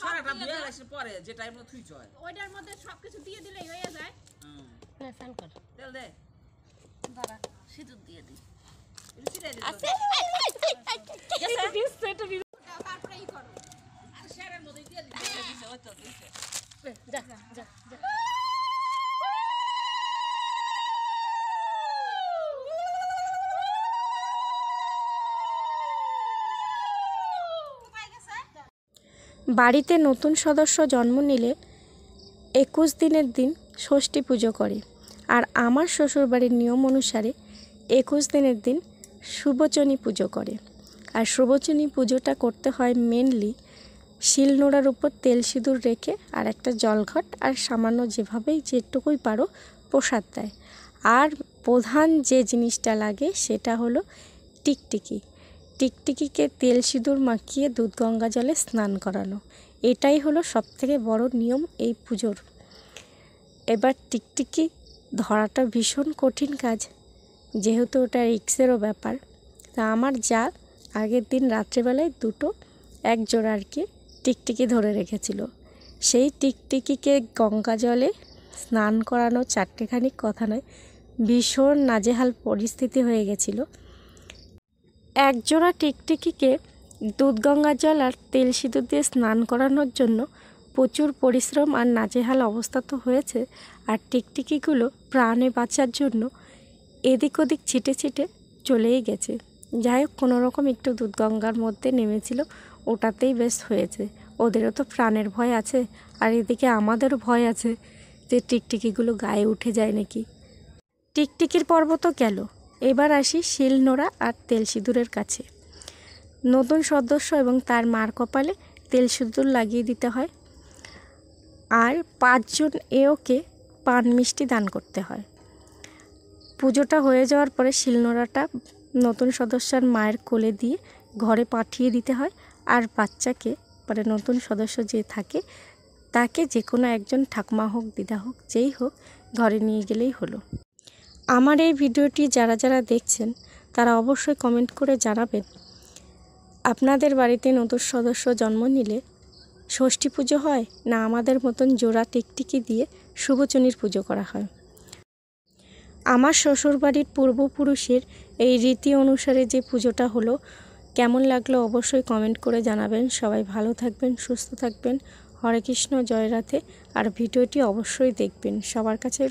সারাটা দিয়ে আসে পরে যে টাইম মতো থুই যায় ওইটার মধ্যে সবকিছু দিয়ে দিলেই হয়ে যায়। না স্নান কর তেল দে দাঁড়া সিঁদুর দিয়ে দি এটা ছিটাই দে আছে তারপরে ই করো আর শেয়ারের মধ্যে দিয়ে দিতে ওই তো দিতে যা যা যা বাড়িতে নতুন সদস্য জন্ম নিলে 21 দিনের দিন ষষ্ঠী পুজো করে। আর আমার শ্বশুরবাড়ির নিয়ম অনুসারে 21 দিনের দিন সুবচনী পুজো করে। আর সুবচনী পুজোটা করতে হয় মেনলি শিলনোড়ার উপর তেল সিঁদুর রেখে আর একটা জলঘট আর সামান্য যেভাবেই যেটুকুই পারো প্রসাদ দেয়। আর প্রধান যে জিনিসটা লাগে সেটা হলো টিকটিকি। টিকটিকিকে তেল সিঁদুর মাখিয়ে দুধ গঙ্গা জলে স্নান করানো, এটাই হলো সবথেকে বড় নিয়ম এই পুজোর। এবার টিকটিকি ধরাটা ভীষণ কঠিন কাজ, যেহেতু ওটা রিক্সেরও ব্যাপার। তা আমার যা আগের দিন রাত্রেবেলায় এক জোড়া আর কি টিকটিকি ধরে রেখেছিল। সেই টিকটিকিকে গঙ্গা জলে স্নান করানো চারটেখানি কথা নয়, ভীষণ নাজেহাল পরিস্থিতি হয়ে গেছিলো। একজোড়া টিকটিকিকে দুধ গঙ্গার জল আর তেল সিঁদুর দিয়ে স্নান করানোর জন্য প্রচুর পরিশ্রম আর নাজেহাল অবস্থা তো হয়েছে। আর টিকটিকিগুলো প্রাণে বাঁচার জন্য এদিক ওদিক ছিটে ছিটে চলেই গেছে। যাই হোক কোনোরকম একটু দুধ গঙ্গার মধ্যে নেমেছিল, ওটাতেই বেশ হয়েছে। ওদেরও তো প্রাণের ভয় আছে, আর এদিকে আমাদেরও ভয় আছে যে টিকটিকিগুলো গায়ে উঠে যায় নাকি। টিকটিকির পর্ব তো গেল, এবার আসি শিলনোড়া আর তেল সিঁদুরের কাছে। নতুন সদস্য এবং তার মার কপালে তেল সিঁদুর লাগিয়ে দিতে হয়। আর 5 জন এওকে পান মিষ্টি দান করতে হয়। পুজোটা হয়ে যাওয়ার পরে শিলনোড়াটা নতুন সদস্যর মায়ের কোলে দিয়ে ঘরে পাঠিয়ে দিতে হয়। আর বাচ্চাকে মানে নতুন সদস্য যে থাকে তাকে যে কোনো একজন ঠাকুমা হোক দিদা হোক যেই হোক ঘরে নিয়ে গেলেই হলো। আমার এই ভিডিওটি যারা যারা দেখছেন তারা অবশ্যই কমেন্ট করে জানাবেন আপনাদের বাড়িতে নতুন সদস্য জন্ম নিলে ষষ্ঠী পুজো হয় না আমাদের মতন জোড়া টিকটিকি দিয়ে সুবচনীর পুজো করা হয়। আমার শ্বশুরবাড়ির পূর্বপুরুষের এই রীতি অনুসারে যে পুজোটা হলো কেমন লাগলো অবশ্যই কমেন্ট করে জানাবেন। সবাই ভালো থাকবেন, সুস্থ থাকবেন। হরে কৃষ্ণ, জয় রাধে। আর ভিডিওটি অবশ্যই দেখবেন। সবার কাছে